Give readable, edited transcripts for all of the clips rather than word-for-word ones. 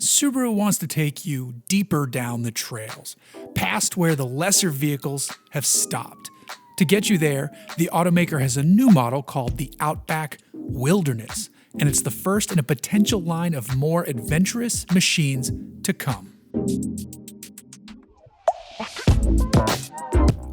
Subaru wants to take you deeper down the trails, past where the lesser vehicles have stopped. To get you there, the automaker has a new model called the Outback Wilderness, and it's the first in a potential line of more adventurous machines to come.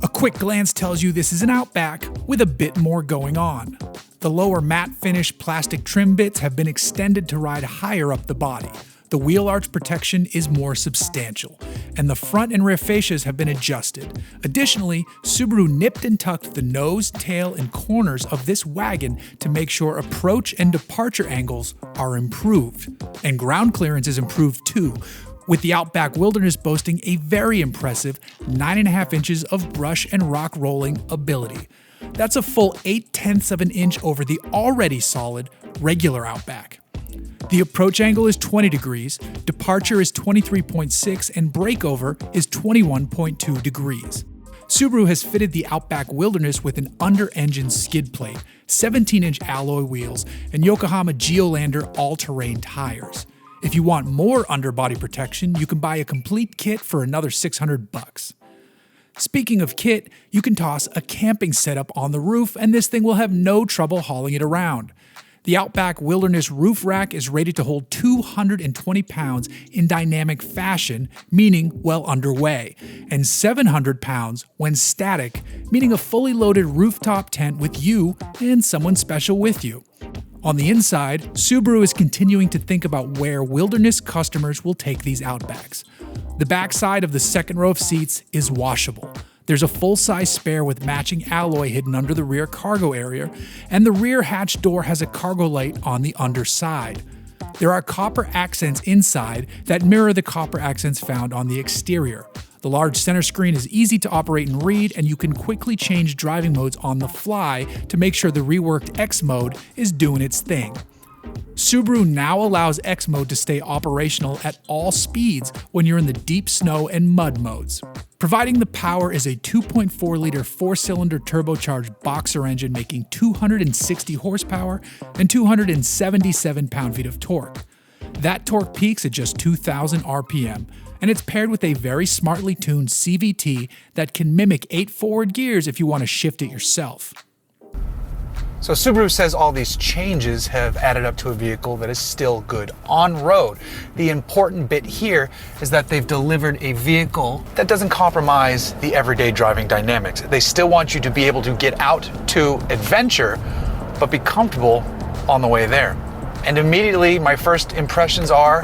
A quick glance tells you this is an Outback with a bit more going on. The lower matte finish plastic trim bits have been extended to ride higher up the body. The wheel arch protection is more substantial, and the front and rear fascias have been adjusted. Additionally, Subaru nipped and tucked the nose, tail, and corners of this wagon to make sure approach and departure angles are improved. And ground clearance is improved too, with the Outback Wilderness boasting a very impressive 9.5 inches of brush and rock rolling ability. That's a full 0.8 of an inch over the already solid regular Outback. The approach angle is 20 degrees, departure is 23.6, and breakover is 21.2 degrees. Subaru has fitted the Outback Wilderness with an under-engine skid plate, 17-inch alloy wheels, and Yokohama Geolandar all-terrain tires. If you want more underbody protection, you can buy a complete kit for another $600. Speaking of kit, you can toss a camping setup on the roof and this thing will have no trouble hauling it around. The Outback Wilderness roof rack is rated to hold 220 pounds in dynamic fashion, meaning well underway, and 700 pounds when static, meaning a fully loaded rooftop tent with you and someone special with you. On the inside, Subaru is continuing to think about where Wilderness customers will take these Outbacks. The backside of the second row of seats is washable. There's a full-size spare with matching alloy hidden under the rear cargo area, and the rear hatch door has a cargo light on the underside. There are copper accents inside that mirror the copper accents found on the exterior. The large center screen is easy to operate and read, and you can quickly change driving modes on the fly to make sure the reworked X mode is doing its thing. Subaru now allows X mode to stay operational at all speeds when you're in the deep snow and mud modes. Providing the power is a 2.4-liter 4-cylinder turbocharged boxer engine making 260 horsepower and 277 pound-feet of torque. That torque peaks at just 2,000 RPM, and it's paired with a very smartly tuned CVT that can mimic 8 forward gears if you want to shift it yourself. So Subaru says all these changes have added up to a vehicle that is still good on road. The important bit here is that they've delivered a vehicle that doesn't compromise the everyday driving dynamics. They still want you to be able to get out to adventure, but be comfortable on the way there. And immediately my first impressions are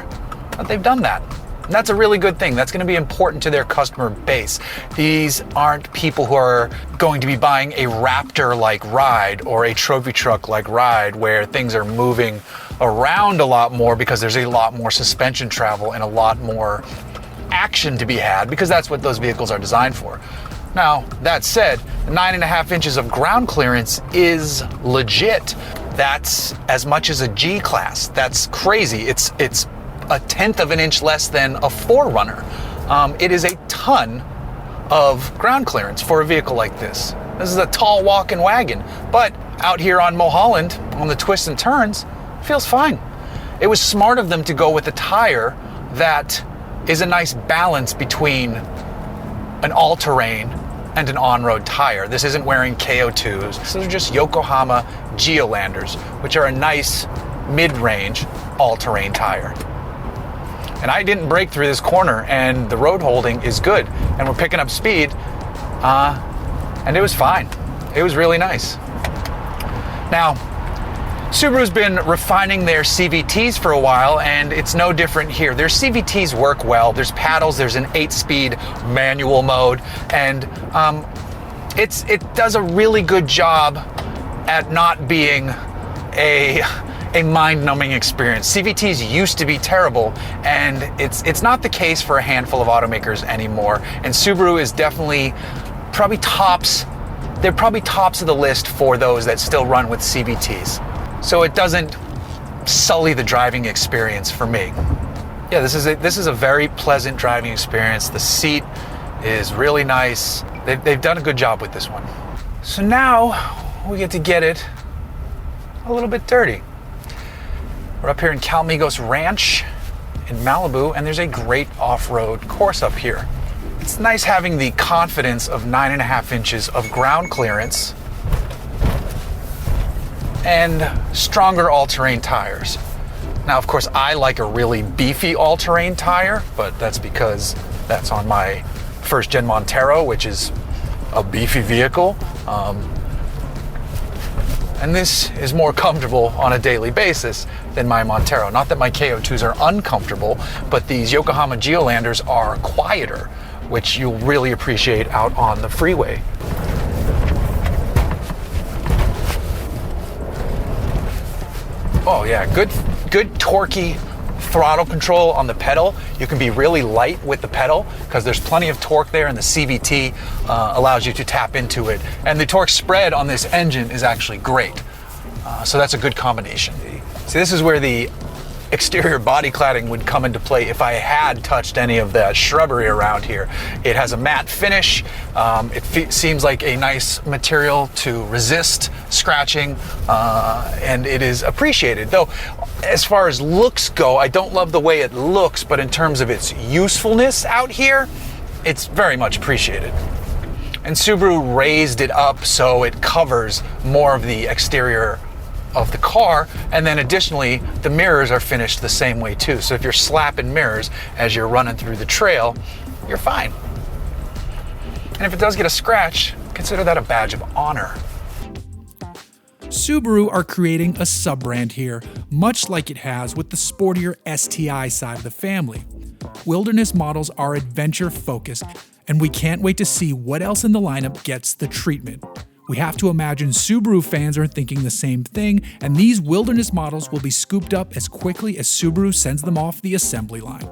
that they've done that. And that's a really good thing. That's going to be important to their customer base. These aren't people who are going to be buying a Raptor-like ride or a trophy truck-like ride where things are moving around a lot more because there's a lot more suspension travel and a lot more action to be had, because that's what those vehicles are designed for. Now, that said, 9.5 inches of ground clearance is legit. That's as much as a G-Class. That's crazy. It's 1/10 of an inch less than a 4Runner. It is a ton of ground clearance for a vehicle like this. This is a tall walking wagon, but out here on Mulholland, on the twists and turns, it feels fine. It was smart of them to go with a tire that is a nice balance between an all-terrain and an on-road tire. This isn't wearing KO2s. These are just Yokohama Geolandars, which are a nice mid-range all-terrain tire. And I didn't brake through this corner, and the road holding is good, and we're picking up speed, and it was fine. It was really nice. Now, Subaru's been refining their CVTs for a while, and it's no different here. Their CVTs work well. There's paddles, there's an 8-speed manual mode, and it does a really good job at not being a mind-numbing experience. CVTs used to be terrible, and it's not the case for a handful of automakers anymore. And Subaru is definitely probably tops of the list for those that still run with CVTs. So it doesn't sully the driving experience for me. Yeah, this is a very pleasant driving experience. The seat is really nice. They've done a good job with this one. So now we get to get it a little bit dirty. We're up here in Calmigos Ranch in Malibu, and there's a great off-road course up here. It's nice having the confidence of 9.5 inches of ground clearance and stronger all-terrain tires. Now, of course, I like a really beefy all-terrain tire, but that's because that's on my first-gen Montero, which is a beefy vehicle. And this is more comfortable on a daily basis than my Montero. Not that my KO2s are uncomfortable, but these Yokohama Geolanders are quieter, which you'll really appreciate out on the freeway. Oh yeah, good torquey throttle control on the pedal. You can be really light with the pedal because there's plenty of torque there, and the CVT allows you to tap into it. And the torque spread on this engine is actually great. So that's a good combination. See, this is where the exterior body cladding would come into play if I had touched any of that shrubbery around here. It has a matte finish. It seems like a nice material to resist scratching, and it is appreciated. Though, as far as looks go, I don't love the way it looks, but in terms of its usefulness out here, it's very much appreciated. And Subaru raised it up so it covers more of the exterior of the car, and then additionally the mirrors are finished the same way too, so if you're slapping mirrors as you're running through the trail, you're fine. And if it does get a scratch, consider that a badge of honor. Subaru are creating a sub-brand here, much like it has with the sportier STI side of the family. Wilderness models are adventure focused, and we can't wait to see what else in the lineup gets the treatment. We have to imagine Subaru fans are thinking the same thing, and these Wilderness models will be scooped up as quickly as Subaru sends them off the assembly line.